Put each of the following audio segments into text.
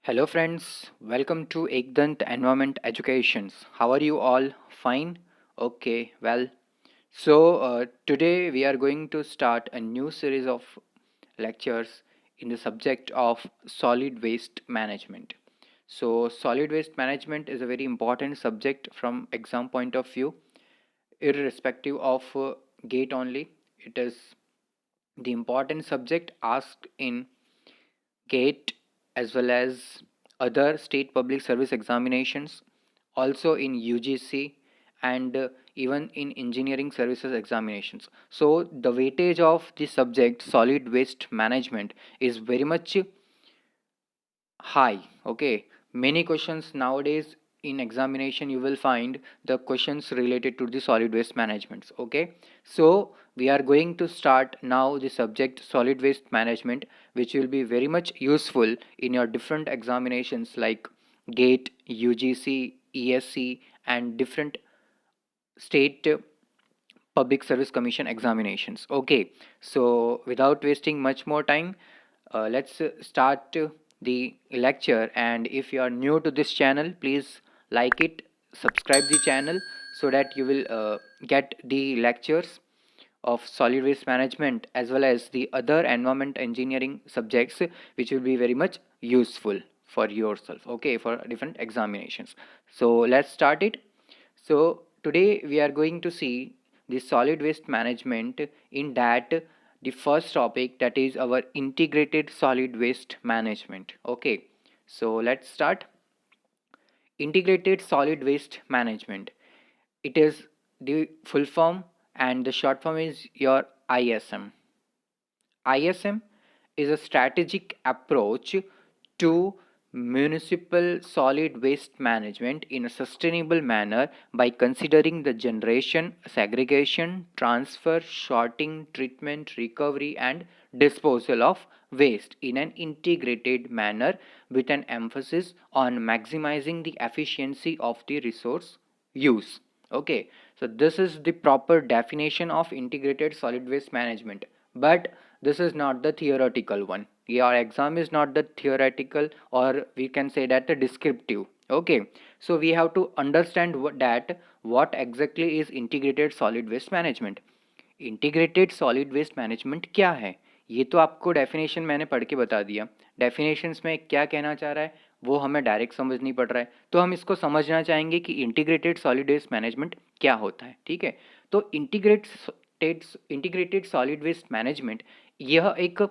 Hello friends, welcome to Ekdant Environment Educations. How are you all? Fine? Okay, well. Today we are going to start a new series of lectures in the subject of solid waste management. So solid waste management is a very important subject from exam point of view, irrespective of gate only. It is the important subject asked in GATE as well as other state public service examinations, also in UGC and even in engineering services examinations. So the weightage of the subject solid waste management is very much high. Okay, many questions nowadays in examination you will find the questions related to the solid waste management. Okay, so we are going to start now the subject solid waste management, which will be very much useful in your different examinations like GATE, UGC, ESC and different state public service commission examinations. Okay, so without wasting much more time, let's start the lecture. And if you are new to this channel, please like it, subscribe the channel so that you will get the lectures of solid waste management as well as the other environment engineering subjects, which will be very much useful for yourself, okay, for different examinations. So let's start it. So today we are going to see the solid waste management, in that the first topic, that is our integrated solid waste management. Okay, so let's start. Integrated solid waste management, it is the full form and the short form is your ISM. ISM is a strategic approach to municipal solid waste management in a sustainable manner by considering the generation, segregation, transfer, sorting, treatment, recovery, and disposal of waste in an integrated manner with an emphasis on maximizing the efficiency of the resource use. Okay, so this is the proper definition of integrated solid waste management. But this is not the theoretical one. Your exam is not the theoretical, or we can say that the descriptive. Okay, so we have to understand what exactly is integrated solid waste management. Integrated solid waste management क्या है, ये तो आपको definition मैंने पढ़ के बता दिया. डेफिनेशंस में क्या कहना चाह रहा है वो हमें डायरेक्ट समझ नहीं पड़ रहा है, तो हम इसको समझना चाहेंगे कि इंटीग्रेटेड सॉलिड वेस्ट मैनेजमेंट क्या होता है. ठीक है, तो इंटीग्रेटेड सॉलिड वेस्ट मैनेजमेंट यह एक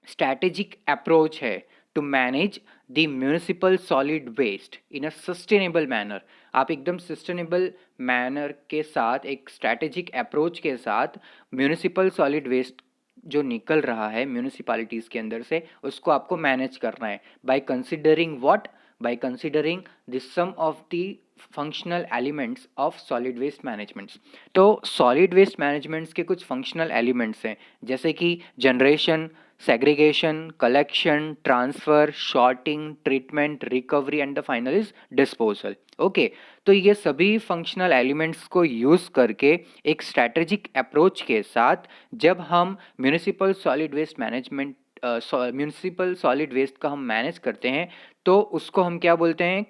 स्ट्रैटेजिक अप्रोच है to manage the municipal solid waste in a sustainable manner. आप एकदम सस्टेनेबल मैनर के साथ, एक स्ट्रैटेजिक अप्रोच के साथ म्यूनिसिपल सॉलिड वेस्ट जो निकल रहा है म्यूनिसिपैलिटीज़ के अंदर से, उसको आपको मैनेज करना है by considering what, by considering the sum of the functional elements of solid waste managements. तो सॉलिड वेस्ट मैनेजमेंट्स के कुछ फंक्शनल एलिमेंट्स हैं, जैसे कि generation, segregation, collection, transfer, sorting, treatment, recovery and the final is disposal. Okay, तो ये सभी functional elements को यूज़ करके एक स्ट्रैटेजिक अप्रोच के साथ जब हम municipal solid waste management municipal solid waste का हम मैनेज करते हैं, तो उसको हम क्या बोलते हैं,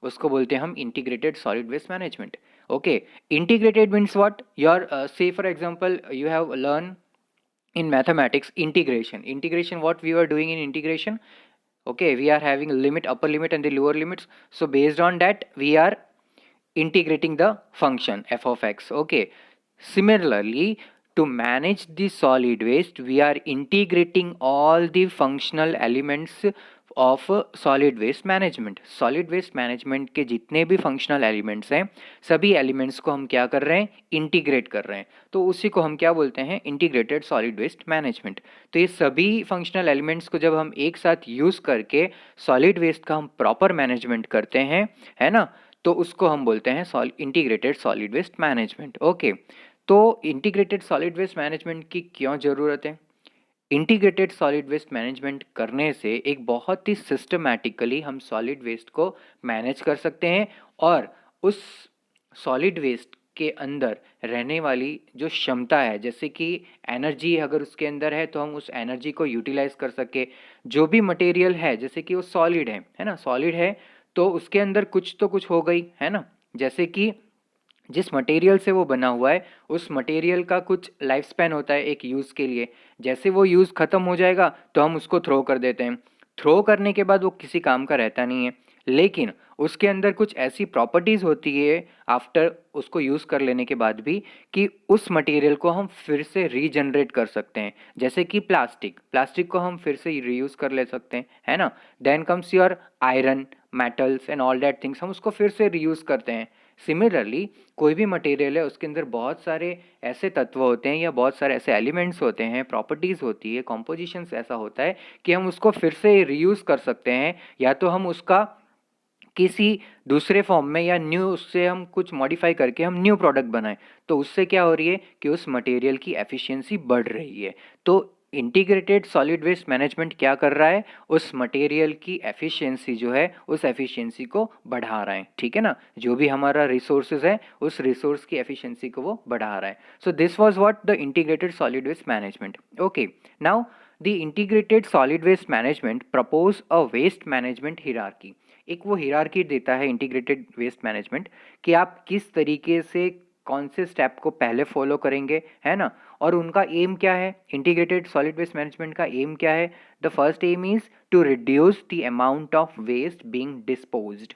उसको बोलते हैं हम integrated solid waste management. Okay, integrated means what, your say for example you have learn in mathematics integration, what we were doing in integration. Okay, we are having limit, upper limit and the lower limits, so based on that we are integrating the function f of x. Okay, similarly, to manage the solid waste we are integrating all the functional elements of solid waste management. Solid waste management के जितने भी functional elements हैं, सभी elements को हम क्या कर रहे हैं, इंटीग्रेट कर रहे हैं, तो उसी को हम क्या बोलते हैं, इंटीग्रेटेड सॉलिड वेस्ट मैनेजमेंट. तो ये सभी फंक्शनल एलिमेंट्स को जब हम एक साथ यूज़ करके सॉलिड वेस्ट का हम प्रॉपर मैनेजमेंट करते हैं, है ना, तो उसको हम बोलते हैं integrated solid waste management. Okay, तो इंटीग्रेटेड सॉलिड वेस्ट मैनेजमेंट की क्यों ज़रूरत है. इंटीग्रेटेड सॉलिड वेस्ट मैनेजमेंट करने से एक बहुत ही सिस्टमैटिकली हम सॉलिड वेस्ट को मैनेज कर सकते हैं और उस सॉलिड वेस्ट के अंदर रहने वाली जो क्षमता है, जैसे कि एनर्जी अगर उसके अंदर है तो हम उस एनर्जी को यूटिलाइज कर सके। जो भी मटेरियल है जैसे कि वो सॉलिड है ना, सॉलिड है तो उसके अंदर कुछ तो कुछ हो गई है ना। जैसे कि जिस मटेरियल से वो बना हुआ है उस मटेरियल का कुछ लाइफ स्पैन होता है एक यूज़ के लिए। जैसे वो यूज़ ख़त्म हो जाएगा तो हम उसको थ्रो कर देते हैं। थ्रो करने के बाद वो किसी काम का रहता नहीं है, लेकिन उसके अंदर कुछ ऐसी प्रॉपर्टीज़ होती है आफ्टर उसको यूज़ कर लेने के बाद भी कि उस मटेरियल को हम फिर से रीजनरेट कर सकते हैं। जैसे कि प्लास्टिक को हम फिर से रीयूज़ कर ले सकते हैं, है ना। Then comes your iron, metals and all that things, हम उसको फिर से रीयूज़ करते हैं। सिमिलरली कोई भी मटेरियल है उसके अंदर बहुत सारे ऐसे तत्व होते हैं या बहुत सारे ऐसे एलिमेंट्स होते हैं, प्रॉपर्टीज़ होती है, कॉम्पोजिशंस ऐसा होता है कि हम उसको फिर से रीयूज़ कर सकते हैं, या तो हम उसका किसी दूसरे फॉर्म में या न्यू उससे हम कुछ मॉडिफाई करके हम न्यू प्रोडक्ट बनाएं। तो उससे क्या हो रही है कि उस मटेरियल की एफिशिएंसी बढ़ रही है। तो इंटीग्रेटेड सॉलिड वेस्ट मैनेजमेंट क्या कर रहा है, उस मटेरियल की एफिशिएंसी जो है उस एफिशिएंसी को बढ़ा रहा है, ठीक है ना। जो भी हमारा रिसोर्सेज है उस रिसोर्स की एफिशिएंसी को वो बढ़ा रहा है। So this was what the integrated solid waste management. Okay, now the integrated solid waste management propose a waste management hierarchy. एक वो हिरार्की देता है इंटीग्रेटेड वेस्ट मैनेजमेंट कि आप किस तरीके से कौन से स्टेप को पहले फॉलो करेंगे, है ना। और उनका एम क्या है, इंटीग्रेटेड सॉलिड वेस्ट मैनेजमेंट का एम क्या है। The first aim is to reduce the amount of waste being disposed.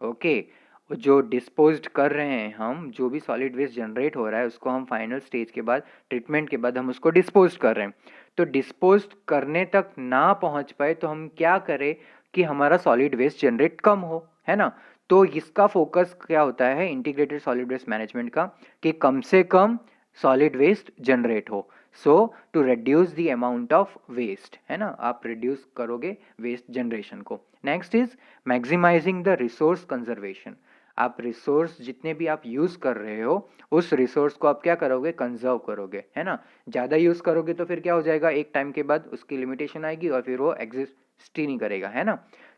Okay, जो डिस्पोज्ड कर रहे हैं हम, जो भी सॉलिड वेस्ट जनरेट हो रहा है उसको हम फाइनल स्टेज के बाद, ट्रीटमेंट के बाद हम उसको डिस्पोज कर रहे हैं। तो डिस्पोज करने तक ना पहुंच पाए तो हम क्या करें कि हमारा सॉलिड वेस्ट जनरेट कम हो, है ना। तो इसका फोकस क्या होता है इंटीग्रेटेड सॉलिड वेस्ट मैनेजमेंट का, कि कम से कम सॉलिड वेस्ट जनरेट हो। So to reduce the amount of waste, है ना, आप रिड्यूस करोगे वेस्ट जनरेशन को। Next is maximising the resource conservation. आप रिसोर्स जितने भी आप यूज कर रहे हो उस रिसोर्स को आप क्या करोगे, कंजर्व करोगे, है ना। ज़्यादा यूज करोगे तो फिर क्या हो जाएगा, एक टाइम के बाद उसकी लिमिटेशन आएगी और फिर वो एग्जिस्ट ही नहीं करेगा, है ना।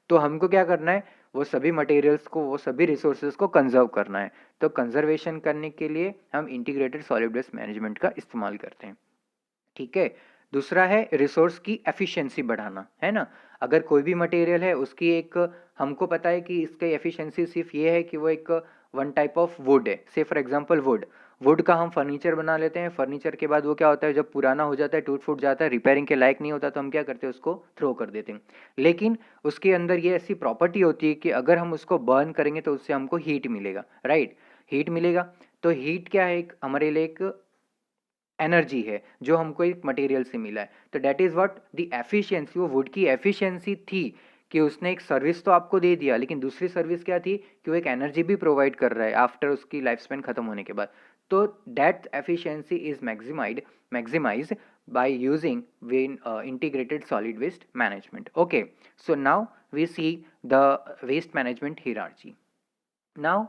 तो हमको क्या करना है, वो सभी मटेरियल्स को, वो सभी रिसोर्सेज को कंजर्व करना है। तो कंजर्वेशन करने के लिए हम इंटीग्रेटेड सॉलिड वेस्ट मैनेजमेंट का इस्तेमाल करते हैं, ठीक है। दूसरा है रिसोर्स की एफिशिएंसी बढ़ाना, है ना। अगर कोई भी मटेरियल है उसकी एक, हमको पता है कि इसकी एफिशिएंसी सिर्फ ये है कि वो एक वन टाइप ऑफ वुड है, से फॉर एग्जांपल वुड का हम फर्नीचर बना लेते हैं। फर्नीचर के बाद वो क्या होता है, जब पुराना हो जाता है, टूट फूट जाता है, रिपेयरिंग के लायक नहीं होता, तो हम क्या करते हैं, उसको थ्रो कर देते हैं। लेकिन उसके अंदर ये ऐसी प्रॉपर्टी होती है कि अगर हम उसको बर्न करेंगे तो उससे हमको हीट मिलेगा, राइट, हीट मिलेगा। तो हीट क्या है, एक हमारे लिए एक एनर्जी है जो हमको एक मटेरियल से मिला है। तो that is what the efficiency, वो वुड की एफिशिएंसी थी कि उसने एक सर्विस तो आपको दे दिया, लेकिन दूसरी सर्विस क्या थी कि वो एक एनर्जी भी प्रोवाइड कर रहा है आफ्टर उसकी लाइफ स्पेन खत्म होने के बाद। तो that efficiency is maximised by using integrated solid waste management. Okay, so now we see the waste management hierarchy. Now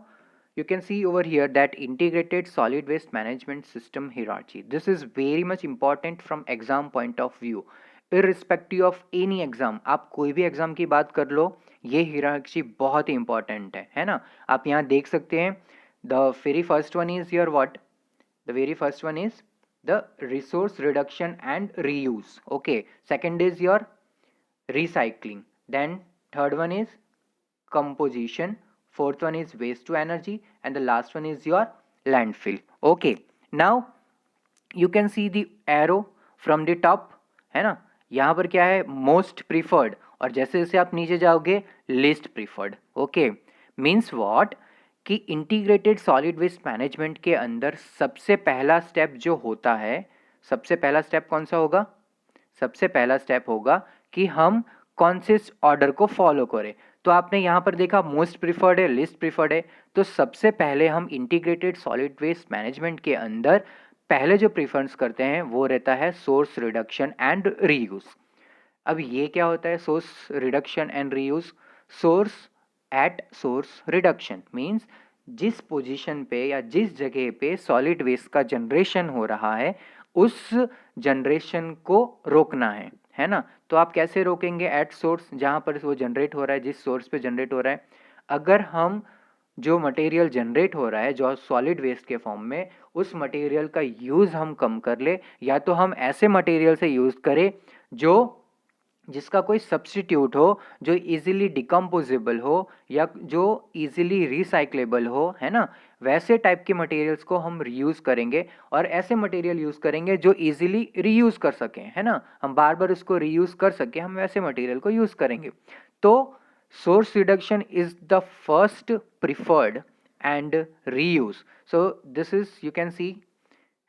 you can see over here that integrated solid waste management system hierarchy, this is very much important from exam point of view, irrespective of any exam, आप कोई भी exam की बात कर लो, ये hierarchy बहुत ही important है ना। आप यहाँ देख सकते हैं, the very first one is your what, the very first one is the resource reduction and reuse. Okay, second is your recycling, then third one is composition, fourth one is waste to energy, and the last one is your landfill. Okay, now you can see the arrow from the top, है ना। यहाँ पर क्या है, most preferred, और जैसे जैसे आप नीचे जाओगे list preferred. Okay, means what कि इंटीग्रेटेड सॉलिड वेस्ट मैनेजमेंट के अंदर सबसे पहला स्टेप जो होता है, सबसे पहला स्टेप कौन सा होगा, सबसे पहला स्टेप होगा कि हम कौन से ऑर्डर को फॉलो करें। तो आपने यहाँ पर देखा मोस्ट प्रीफर्ड है, लिस्ट प्रीफर्ड है। तो सबसे पहले हम इंटीग्रेटेड सॉलिड वेस्ट मैनेजमेंट के अंदर पहले जो प्रीफरेंस करते हैं वो रहता है सोर्स रिडक्शन एंड रीयूज। अब ये क्या होता है source reduction and reuse, source eight source reduction means जिस पोजीशन पे या जिस जगह पे सॉलिड वेस्ट का जनरेशन हो रहा है उस जनरेशन को रोकना है ना। तो आप कैसे रोकेंगे, एट सोर्स, जहाँ पर वो जनरेट हो रहा है, जिस सोर्स पे जनरेट हो रहा है। अगर हम जो मटेरियल जनरेट हो रहा है जो सॉलिड वेस्ट के फॉर्म में, उस मटेरियल का यूज़ हम कम कर ले, या तो हम ऐसे मटेरियल से यूज़ करें जो जिसका कोई सब्स्टिट्यूट हो, जो इजीली डिकम्पोजेबल हो या जो इजीली रिसाइक्लेबल हो, है ना, वैसे टाइप के मटेरियल्स को हम रीयूज़ करेंगे। और ऐसे मटेरियल यूज़ करेंगे जो इजीली रीयूज़ कर सकें, है ना, हम बार बार उसको रीयूज़ कर सकें, हम वैसे मटेरियल को यूज़ करेंगे। तो source reduction is the first preferred and reuse. So this is you can see,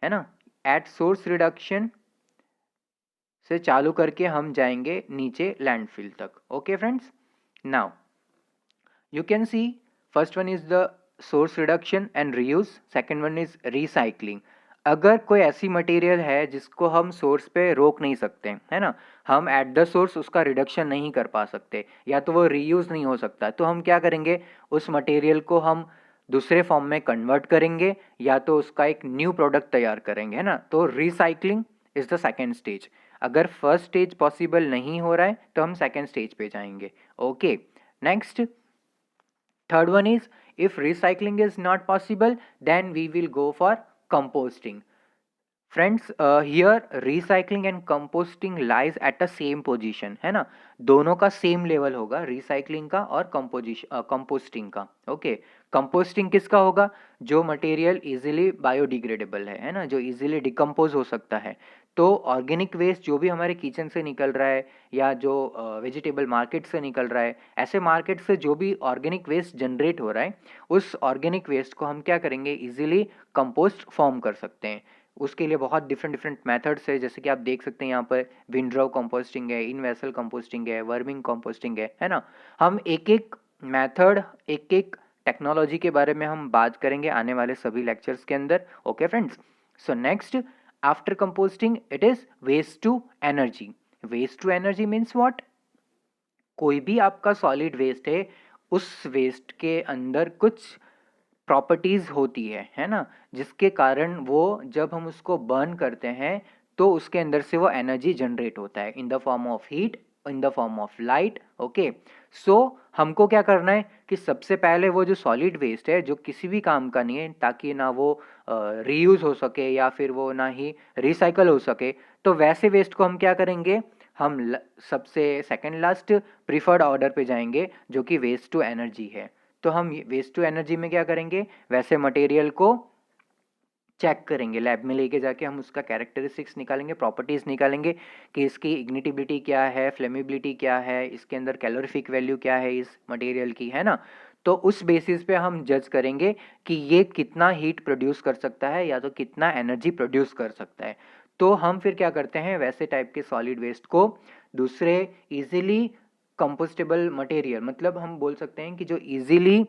है ना, एट सोर्स रिडक्शन से चालू करके हम जाएंगे नीचे लैंडफिल तक। Okay friends, now you can see first one is the source reduction and reuse, second one is recycling। अगर कोई ऐसी मटेरियल है जिसको हम सोर्स पे रोक नहीं सकते, है ना, हम एट द सोर्स उसका रिडक्शन नहीं कर पा सकते, या तो वो रीयूज नहीं हो सकता, तो हम क्या करेंगे, उस मटेरियल को हम दूसरे फॉर्म में कन्वर्ट करेंगे या तो उसका एक न्यू प्रोडक्ट तैयार करेंगे, है ना। तो recycling is the second stage. अगर फर्स्ट स्टेज पॉसिबल नहीं हो रहा है तो हम सेकेंड स्टेज पे जाएंगे। Okay, next third one is, if recycling is not possible, then we will go for composting। Friends, here recycling and composting lies at the same position, है ना, दोनों का सेम लेवल होगा, रिसाइकलिंग का और composting का। ओके, कंपोस्टिंग किसका होगा, जो मटेरियल इजीली बायोडिग्रेडेबल है ना, जो इजीली डिकम्पोज हो सकता है। तो ऑर्गेनिक वेस्ट जो भी हमारे किचन से निकल रहा है या जो वेजिटेबल मार्केट से निकल रहा है, ऐसे मार्केट से जो भी ऑर्गेनिक वेस्ट जनरेट हो रहा है, उस ऑर्गेनिक वेस्ट को हम क्या करेंगे, इजीली कंपोस्ट फॉर्म कर सकते हैं। उसके लिए बहुत डिफरेंट मेथड्स है, जैसे कि आप देख सकते हैं यहाँ पर विंड्रो कंपोस्टिंग है, इन वेसल कंपोस्टिंग है, वर्मिंग कंपोस्टिंग है ना। हम एक एक मेथड, एक एक टेक्नोलॉजी के बारे में हम बात करेंगे आने वाले सभी लेक्चर्स के अंदर। Okay friends, so next after composting it is waste to energy. Waste to energy means what, कोई भी आपका सॉलिड वेस्ट है, उस वेस्ट के अंदर कुछ प्रॉपर्टीज होती है ना, जिसके कारण वो जब हम उसको बर्न करते हैं तो उसके अंदर से वो एनर्जी जनरेट होता है in the form of heat, in the form of light. Okay, so हमको क्या करना है कि सबसे पहले वो जो सॉलिड वेस्ट है जो किसी भी काम का नहीं है, ताकि ना वो रीयूज हो सके या फिर वो ना ही रिसाइकल हो सके, तो वैसे वेस्ट को हम क्या करेंगे, हम सबसे सेकंड लास्ट प्रीफर्ड ऑर्डर पे जाएंगे जो कि वेस्ट टू एनर्जी है। तो हम वेस्ट टू एनर्जी में क्या करेंगे, वैसे मटेरियल को चेक करेंगे, लैब में लेके जाके हम उसका कैरेक्टरिस्टिक्स निकालेंगे, प्रॉपर्टीज निकालेंगे कि इसकी इग्निटिबिलिटी क्या है, फ्लेमेबिलिटी क्या है, इसके अंदर कैलोरीफिक वैल्यू क्या है इस मटेरियल की, है ना। तो उस बेसिस पे हम जज करेंगे कि ये कितना हीट प्रोड्यूस कर सकता है या तो कितना एनर्जी प्रोड्यूस कर सकता है। तो हम फिर क्या करते हैं, वैसे टाइप के सॉलिड वेस्ट को दूसरे इजीली कंपोस्टेबल मटेरियल, मतलब हम बोल सकते हैं कि जो इजीली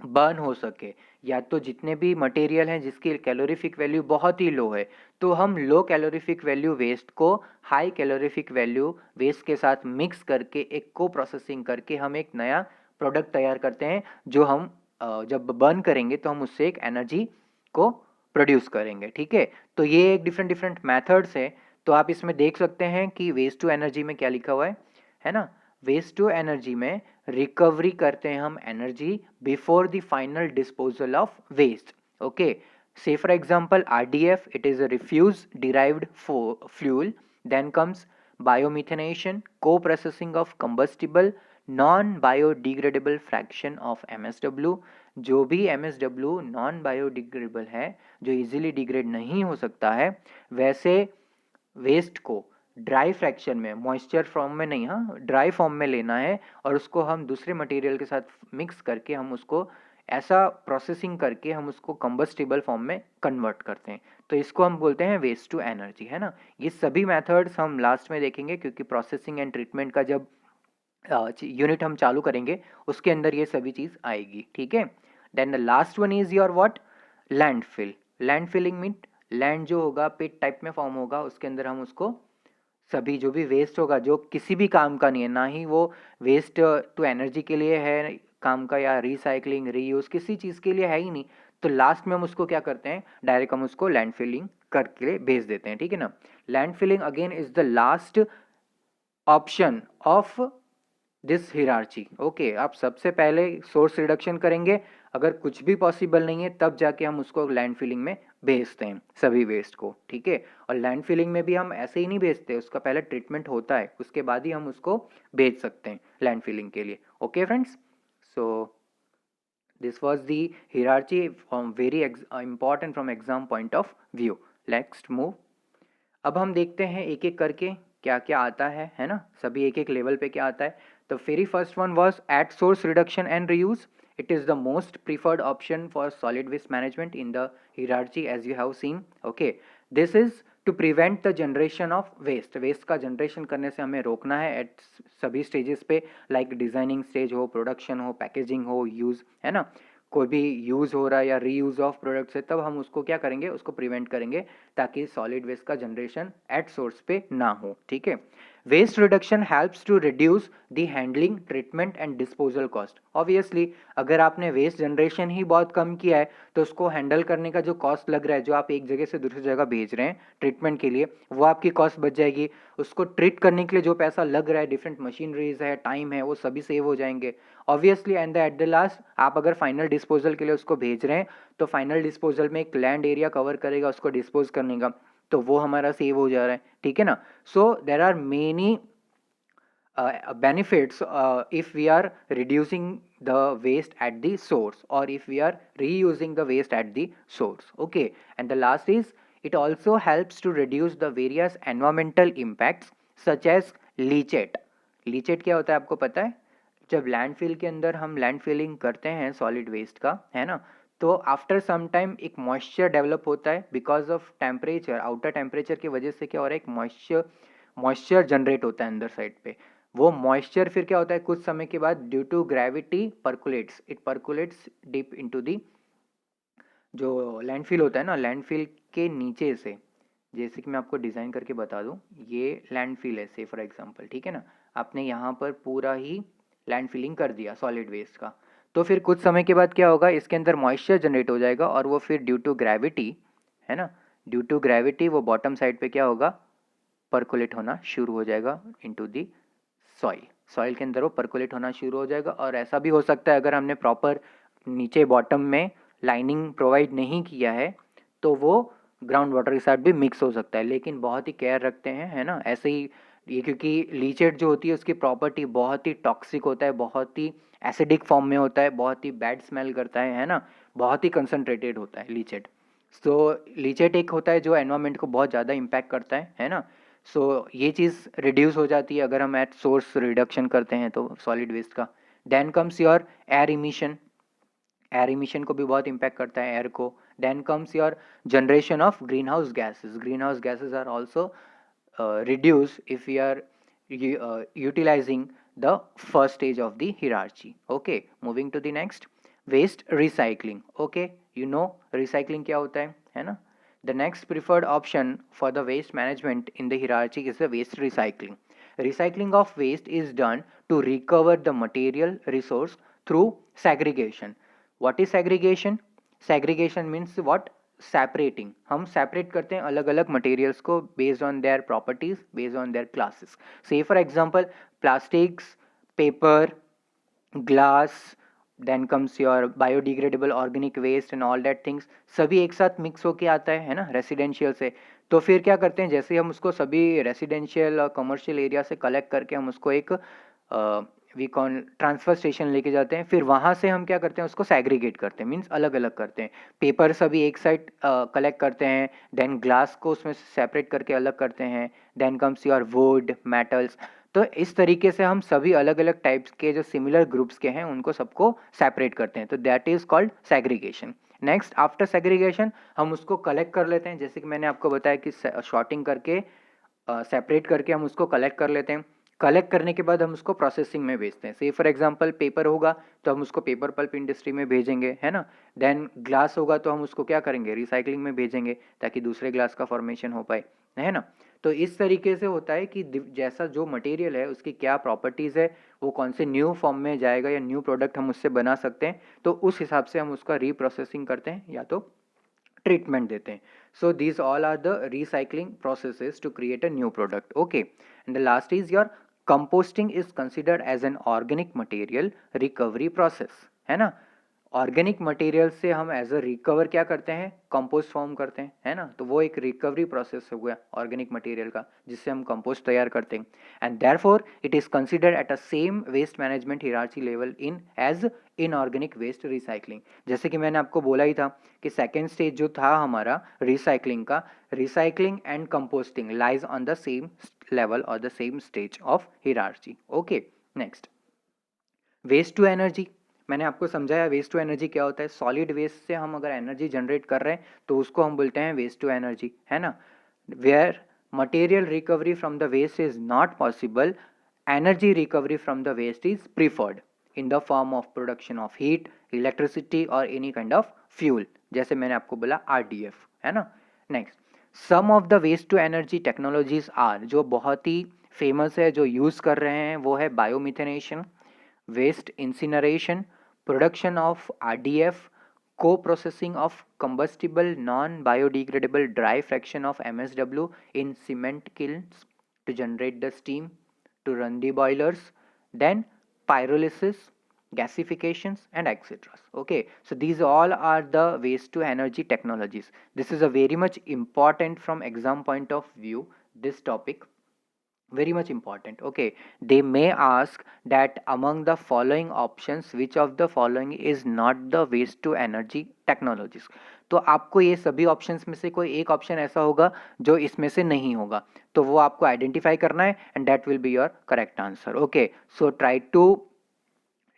बर्न हो सके, या तो जितने भी मटेरियल हैं जिसकी कैलोरीफिक वैल्यू बहुत ही लो है, तो हम लो कैलोरीफिक वैल्यू वेस्ट को हाई कैलोरीफिक वैल्यू वेस्ट के साथ मिक्स करके एक को प्रोसेसिंग करके हम एक नया प्रोडक्ट तैयार करते हैं, जो हम जब बर्न करेंगे तो हम उससे एक एनर्जी को प्रोड्यूस करेंगे। ठीक है, तो ये एक डिफरेंट मैथड्स है। तो आप इसमें देख सकते हैं कि वेस्ट टू एनर्जी में क्या लिखा हुआ है ना, वेस्ट टू एनर्जी में रिकवरी करते हैं हम energy before the final disposal of waste. Okay, say for example RDF, it is a refuse derived fuel, then comes biomethanation, co-processing of combustible non biodegradable fraction of MSW। जो भी MSW non biodegradable है, जो easily degrade नहीं हो सकता है, वैसे waste को ड्राई फ्रैक्शन में, मॉइस्चर फॉर्म में नहीं, हाँ ड्राई फॉर्म में लेना है, और उसको हम दूसरे मटेरियल के साथ मिक्स करके हम उसको ऐसा प्रोसेसिंग करके हम उसको कंबस्टिबल फॉर्म में कन्वर्ट करते हैं। तो इसको हम बोलते हैं वेस्ट टू एनर्जी, है ना। ये सभी मेथड्स हम लास्ट में देखेंगे, क्योंकि प्रोसेसिंग एंड ट्रीटमेंट का जब यूनिट हम चालू करेंगे उसके अंदर ये सभी चीज़ आएगी। ठीक है, then the last one is your what, landfill. Landfilling mean land जो होगा पिट टाइप में फॉर्म होगा, उसके अंदर हम उसको सभी जो भी वेस्ट होगा जो किसी भी काम का नहीं है, ना ही वो वेस्ट टू एनर्जी के लिए है काम का, या रिसाइकलिंग रीयूज किसी चीज़ के लिए है ही नहीं, तो लास्ट में हम उसको क्या करते हैं, डायरेक्ट हम उसको लैंडफिलिंग करके भेज देते हैं। ठीक है ना, landfilling again is the last option of this hierarchy. Okay, आप सबसे पहले सोर्स रिडक्शन करेंगे, अगर कुछ भी पॉसिबल नहीं है तब जाके हम उसको लैंड फिलिंग में भेजते हैं सभी वेस्ट को, ठीक है। और लैंड फिलिंग में भी हम ऐसे ही नहीं भेजते, उसका पहले ट्रीटमेंट होता है, उसके बाद ही हम उसको भेज सकते हैं लैंड फिलिंग के लिए। Okay friends, so this was the hierarchy from very important from exam point of view. Next move, अब हम देखते हैं एक एक करके क्या क्या आता है ना, सभी एक एक लेवल पे क्या आता है। तो very first one was at source reduction and reuse. It is the most preferred option for solid waste management in the hierarchy as you have seen. Okay, this is to prevent the generation of waste. Waste का generation करने से हमें रोकना है at सभी stages पे, like designing stage हो, production हो, पैकेजिंग हो, यूज़, है ना। कोई भी यूज़ हो रहा है या रीयूज़ ऑफ प्रोडक्ट्स है, तब हम उसको क्या करेंगे, उसको प्रिवेंट करेंगे ताकि सॉलिड वेस्ट का जनरेशन एट सोर्स पे ना हो, ठीक है। Waste reduction helps to reduce the handling, treatment and disposal cost. Obviously अगर आपने वेस्ट जनरेशन ही बहुत कम किया है तो उसको हैंडल करने का जो कॉस्ट लग रहा है, जो आप एक जगह से दूसरी जगह भेज रहे हैं ट्रीटमेंट के लिए, वो आपकी कॉस्ट बच जाएगी। उसको ट्रीट करने के लिए जो पैसा लग रहा है, डिफरेंट मशीनरीज है, टाइम है, वो सभी सेव हो जाएंगे obviously. And at the last आप अगर फाइनल डिस्पोजल के लिए उसको भेज रहे हैं तो फाइनल डिस्पोजल में एक लैंड एरिया कवर करेगा उसको डिस्पोज करने का, तो वो हमारा सेव हो जा रहा है, ठीक है ना। So there are many benefits if we are reducing the waste at the source or if we are reusing the waste at the source. Okay, and the last is it also helps to reduce the various environmental impacts such as leachate. leachate क्या होता है आपको पता है? जब landfill के अंदर हम लैंड फिलिंग करते हैं सॉलिड वेस्ट का, है ना, तो आफ्टर सम टाइम एक मॉइस्चर डेवलप होता है because of temperature, outer temperature की वजह से क्या हो रहा है, एक मॉइस्चर जनरेट होता है अंदर साइड पे। वो मॉइस्चर फिर क्या होता है, कुछ समय के बाद due to gravity percolates, it percolates deep into the, जो लैंडफिल होता है ना, लैंडफिल के नीचे से, जैसे कि मैं आपको डिज़ाइन करके बता दूं, ये लैंडफिल है से फॉर एग्जांपल, ठीक है ना। आपने यहाँ पर पूरा ही लैंड फिलिंग कर दिया सॉलिड वेस्ट का, तो फिर कुछ समय के बाद क्या होगा, इसके अंदर मॉइस्चर जनरेट हो जाएगा और वो फिर ड्यू टू ग्रेविटी, है ना, ड्यू टू ग्रेविटी वो बॉटम साइड पे क्या होगा, परकुलेट होना शुरू हो जाएगा इनटू दी सॉइल। सॉइल के अंदर वो परकुलेट होना शुरू हो जाएगा। और ऐसा भी हो सकता है अगर हमने प्रॉपर नीचे बॉटम में लाइनिंग प्रोवाइड नहीं किया है तो वो ग्राउंड वाटर के साथ भी मिक्स हो सकता है, लेकिन बहुत ही केयर रखते हैं, है ना। ऐसे ही ये, क्योंकि लीचेट जो होती है उसकी प्रॉपर्टी बहुत ही टॉक्सिक होता है, बहुत ही एसिडिक फॉर्म में होता है, बहुत ही बैड स्मेल करता है ना, बहुत ही कंसनट्रेटेड होता है लीचेट। सो लीचेट एक होता है जो एनवायरनमेंट को बहुत ज़्यादा इम्पैक्ट करता है ना। सो ये चीज़ रिड्यूस हो जाती है अगर हम एट सोर्स रिडक्शन करते हैं तो सॉलिड वेस्ट का। Then comes your air emission, air emission को भी बहुत इम्पैक्ट करता है एयर को। Then comes your generation of greenhouse gases, greenhouse gases are also reduce if we are utilizing the first stage of the hierarchy. Okay, moving to the next, waste recycling. Okay, you know recycling क्या होता है ना। The next preferred option for the waste management in the hierarchy is the waste recycling. Recycling of waste is done to recover the material resource through segregation. What is segregation? Segregation means what? Separating, हम separate करते हैं अलग अलग materials को based on their properties, based on their classes. Say for example plastics, paper, glass, then comes your biodegradable organic waste and all that things, सभी एक साथ mix होके आता है ना रेसिडेंशियल से। तो फिर क्या करते हैं, जैसे हम उसको सभी रेसिडेंशियल और कमर्शियल एरिया से कलेक्ट करके हम उसको एक वी कॉन ट्रांसफर स्टेशन लेके जाते हैं, फिर वहाँ से हम क्या करते हैं, उसको सैग्रीगेट करते हैं, मीन्स अलग अलग करते हैं। पेपर सभी एक साइड कलेक्ट करते हैं, देन ग्लास को उसमें सेपरेट करके अलग करते हैं, then comes your wood, metals. तो इस तरीके से हम सभी अलग अलग टाइप्स के जो सिमिलर ग्रुप्स के हैं उनको सबको सेपरेट करते हैं, तो that is called segregation. Next after segregation हम उसको कलेक्ट कर लेते हैं, जैसे कि मैंने आपको बताया कि शॉर्टिंग करके सेपरेट करके हम उसको कलेक्ट कर लेते हैं। कलेक्ट करने के बाद हम उसको प्रोसेसिंग में भेजते हैं। से फॉर एग्जांपल पेपर होगा तो हम उसको पेपर पल्प इंडस्ट्री में भेजेंगे, है ना। देन ग्लास होगा तो हम उसको क्या करेंगे, रिसाइकलिंग में भेजेंगे ताकि दूसरे ग्लास का फॉर्मेशन हो पाए, है ना। तो इस तरीके से होता है कि जैसा जो मटेरियल है उसकी क्या प्रॉपर्टीज़ है, वो कौन से न्यू फॉर्म में जाएगा या न्यू प्रोडक्ट हम उससे बना सकते हैं, तो उस हिसाब से हम उसका रीप्रोसेसिंग करते हैं या तो ट्रीटमेंट देते हैं। So these all are the recycling processes to create a new product. Okay, and the last is your composting is considered as an organic material recovery process, है ना। ऑर्गेनिक मटेरियल से हम एज अ रिकवर क्या करते हैं, compost form करते हैं, है ना। तो वो एक रिकवरी प्रोसेस हो गया ऑर्गेनिक मटेरियल का, जिससे हम कंपोस्ट तैयार करते हैं। And therefore it is considered at a same waste management hierarchy level in as inorganic waste recycling. जैसे कि मैंने आपको बोला ही था कि सेकेंड स्टेज जो था हमारा रिसाइकलिंग का, recycling and composting lies on the same level और the same stage of hierarchy. Okay, next, waste to energy. मैंने आपको समझाया वेस्ट टू एनर्जी क्या होता है। सॉलिड वेस्ट से हम अगर एनर्जी जनरेट कर रहे हैं तो उसको हम बोलते हैं वेस्ट टू एनर्जी, है ना। Where material recovery from the waste is not possible, energy recovery from the waste is preferred in the form of production of heat, electricity और एनी काइंड ऑफ फ्यूल, जैसे मैंने आपको बोला RDF, है ना। Next, some of the waste to energy technologies are, जो बहुत ही famous है, जो यूज कर रहे हैं, वो है biomethanation, waste incineration, production of RDF, co-processing of combustible non-biodegradable dry fraction of MSW in cement kilns to generate the steam to run the boilers, then pyrolysis, gasifications and etc. Okay, so these all are the waste to energy technologies. This is a very much important from exam point of view, this topic, very much important. Okay, they may ask that among the following options which of the following is not the waste to energy technologies। तो आपको ये सभी options में से कोई एक option ऐसा होगा जो इसमें से नहीं होगा, तो वो आपको आइडेंटिफाई करना है and that will be your correct answer. Okay, so try to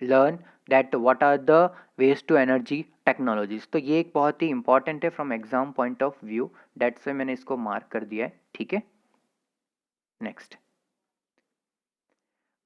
learn that what are the waste to energy technologies. तो ये एक बहुत ही इंपॉर्टेंट है from exam point of view, that's से मैंने इसको मार्क कर दिया है, ठीक है। Next,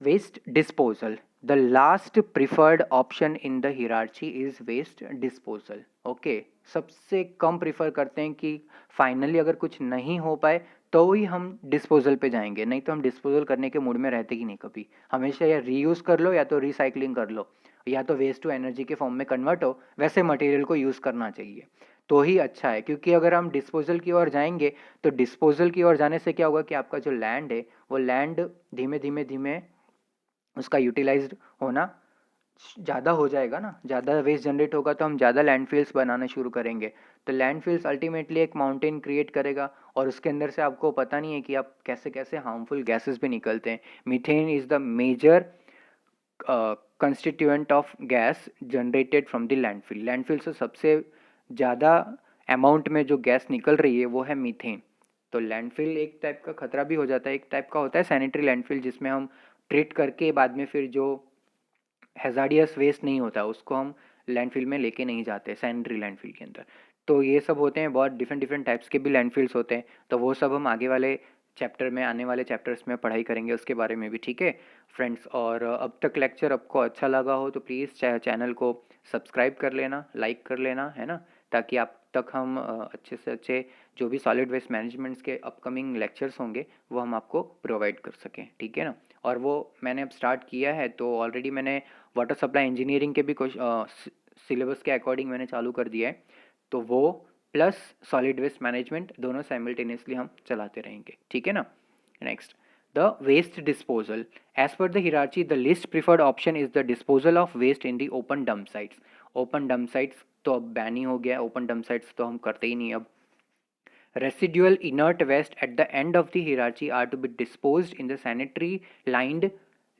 waste disposal. The last preferred option in the hierarchy is waste disposal. Okay, सबसे कम प्रीफर करते हैं कि फाइनली अगर कुछ नहीं हो पाए तो ही हम डिस्पोजल पे जाएंगे, नहीं तो हम डिस्पोजल करने के मूड में रहते ही नहीं कभी। हमेशा या रीयूज कर लो या तो रिसाइकलिंग कर लो या तो वेस्ट टू एनर्जी के फॉर्म में कन्वर्ट हो, वैसे मटेरियल को यूज़ करना चाहिए तो ही अच्छा है। क्योंकि अगर हम डिस्पोजल की ओर जाएंगे तो डिस्पोजल की ओर जाने से क्या होगा कि आपका जो लैंड है वो लैंड धीमे धीमे धीमे उसका यूटिलाइज्ड होना ज़्यादा हो जाएगा ना, ज़्यादा वेस्ट जनरेट होगा तो हम ज़्यादा लैंडफिल्स बनाना शुरू करेंगे। तो लैंडफिल्स अल्टीमेटली एक माउंटेन क्रिएट करेगा और उसके अंदर से आपको पता नहीं है कि आप कैसे कैसे हार्मफुल गैसेस भी निकलते हैं। Methane is the major constituent of gas generated from the landfill. Landfill से सबसे ज़्यादा अमाउंट में जो गैस निकल रही है वो है मीथेन। तो लैंडफिल एक टाइप का खतरा भी हो जाता है, एक टाइप का होता है सैनिटरी लैंडफिल जिसमें हम ट्रीट करके बाद में फिर जो हैजार्डियस वेस्ट नहीं होता उसको हम लैंडफिल में लेके नहीं जाते सैनिटरी लैंडफिल के अंदर। तो ये सब होते हैं, बहुत डिफरेंट डिफरेंट टाइप्स के भी लैंडफिल्स होते हैं, तो वो सब हम आगे वाले चैप्टर में, आने वाले चैप्टर्स में पढ़ाई करेंगे उसके बारे में भी, ठीक है फ्रेंड्स। और अब तक लेक्चर आपको अच्छा लगा हो तो प्लीज़ चैनल को सब्सक्राइब कर लेना, लाइक कर लेना, है ना, ताकि आप तक हम अच्छे से अच्छे जो भी सॉलिड वेस्ट मैनेजमेंट्स के अपकमिंग लेक्चर्स होंगे वो हम आपको प्रोवाइड कर सकें, ठीक है ना। और वो मैंने अब स्टार्ट किया है तो ऑलरेडी मैंने वाटर सप्लाई इंजीनियरिंग के भी कुछ सिलेबस के अकॉर्डिंग मैंने चालू कर दिया है, तो वो प्लस सॉलिड वेस्ट मैनेजमेंट दोनों साइमल्टेनियसली हम चलाते रहेंगे, ठीक है ना। Next, the waste disposal. As per the hierarchy the list preferred option is the disposal of waste in the open dump sites. Open dump sites तो अब बैन ही हो गया, ओपन डंप साइट्स तो हम करते ही नहीं अब। Residual inert waste at the end of the hierarchy are to be disposed in the sanitary lined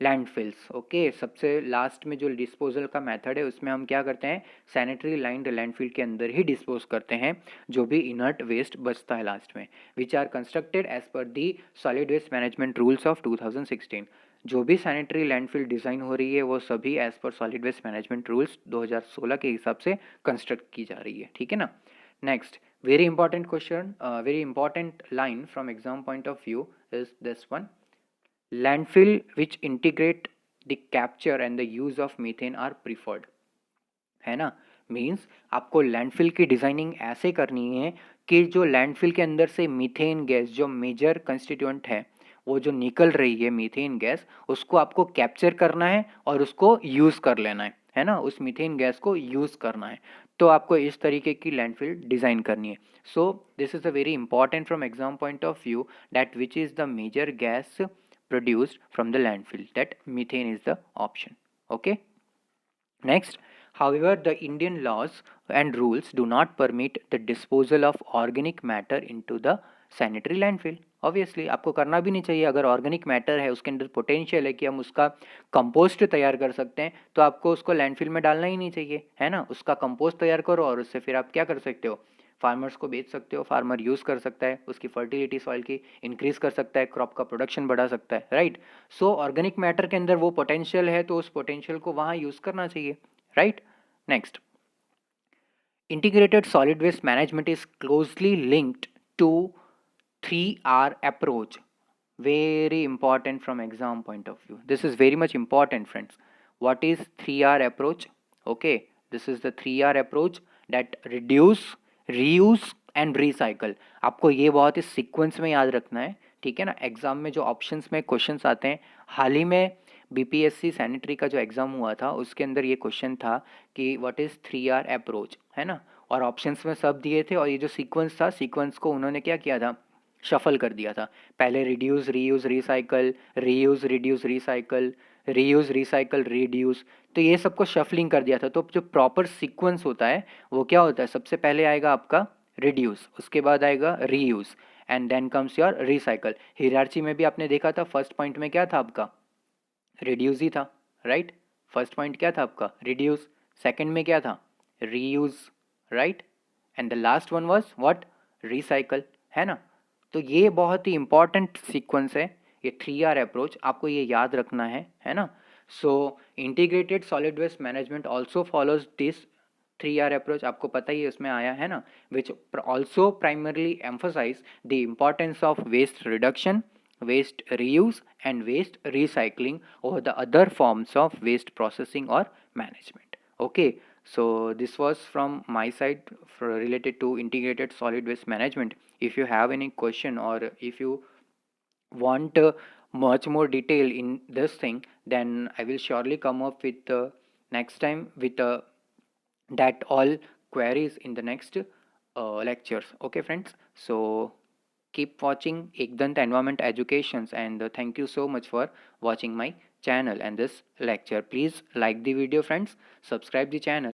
landfills. Okay, सबसे लास्ट में जो डिस्पोजल का मेथड है उसमें हम क्या करते हैं, सैनिटरी लाइंड लैंडफिल के अंदर ही डिस्पोज करते हैं जो भी इनर्ट वेस्ट बचता है लास्ट में, which are constructed as per the solid waste management rules of 2016। जो भी सैनिटरी लैंडफिल डिज़ाइन हो रही है वो सभी as per solid waste management rules 2016 के हिसाब से कंस्ट्रक्ट की जा रही है, ठीक है ना। Next, very important question, very important line from exam point of view is this one: landfill which integrate the capture and the use of methane are preferred, है ना। मीन्स आपको लैंडफिल की डिज़ाइनिंग ऐसे करनी है कि जो लैंडफिल के अंदर से मीथेन गैस जो मेजर कंस्टिट्यूएंट है वो जो निकल रही है मीथेन गैस, उसको आपको कैप्चर करना है और उसको यूज़ कर लेना है ना, उस मीथेन गैस को यूज़ करना है। तो आपको इस तरीके की लैंडफिल डिज़ाइन करनी है। So this is a very important from exam point of view that which is the major gas produced from the landfill. That methane is the option. Okay. Next, however, the Indian laws and rules do not permit the disposal of organic matter into the sanitary landfill. Obviously आपको करना भी नहीं चाहिए. अगर organic matter है, उसके अंदर potential है कि हम उसका कंपोस्ट तैयार कर सकते हैं, तो आपको उसको लैंडफिल में डालना ही नहीं चाहिए, है ना. उसका कंपोस्ट तैयार करो और उससे फिर आप क्या कर सकते हो, फार्मर्स को बेच सकते हो. फार्मर यूज़ कर सकता है, उसकी फर्टिलिटी सॉइल की इंक्रीज कर सकता है, क्रॉप का प्रोडक्शन बढ़ा सकता है, राइट. सो ऑर्गेनिक मैटर के अंदर वो पोटेंशियल है, तो उस पोटेंशियल को वहाँ यूज़ करना चाहिए, right. Next, integrated solid waste management is closely linked to 3R approach. Very important from exam point of view. This is very much important, friends. What is 3R approach? Okay, this is the 3R approach that reduce, reuse and recycle. आपको ये बहुत ही sequence में याद रखना है, ठीक है ना. एग्जाम में जो ऑप्शंस में क्वेश्चंस आते हैं, हाल ही में बीपीएससी सैनिटरी का जो एग्ज़ाम हुआ था उसके अंदर ये क्वेश्चन था कि व्हाट इज़ 3R अप्रोच, है ना. और ऑप्शंस में सब दिए थे, और ये जो सीक्वेंस था, सीक्वेंस को उन्होंने क्या किया था, शफल कर दिया था. पहले reduce, reuse, recycle, reuse, reduce, recycle, reuse, recycle, reduce. तो ये सबको शफलिंग कर दिया था. तो जो प्रॉपर सीक्वेंस होता है वो क्या होता है, सबसे पहले आएगा आपका रिड्यूस, उसके बाद आएगा reuse, and then comes your recycle. Hierarchy में भी आपने देखा था, फर्स्ट पॉइंट में क्या था आपका, रिड्यूस ही था, राइट. फर्स्ट पॉइंट क्या था आपका, रिड्यूस. सेकंड में क्या था, reuse, right. And the last one was what, recycle, है ना. तो ये बहुत ही इंपॉर्टेंट सीक्वेंस है, ये 3R अप्रोच, आपको ये याद रखना है ना. So integrated solid waste management also follows this 3R approach. आपको पता ही उसमें आया है ना, which also primarily emphasise the importance of waste reduction, waste reuse and waste recycling over the other forms of waste processing or management. Okay, so this was from my side related to integrated solid waste management. If you have any question or if you want much more detail in this thing, then I will surely come up with next time with that all queries in the next lectures. Okay friends, so keep watching Ekdant Environment Educations, and thank you so much for watching my channel and this lecture. Please like the video friends, subscribe the channel.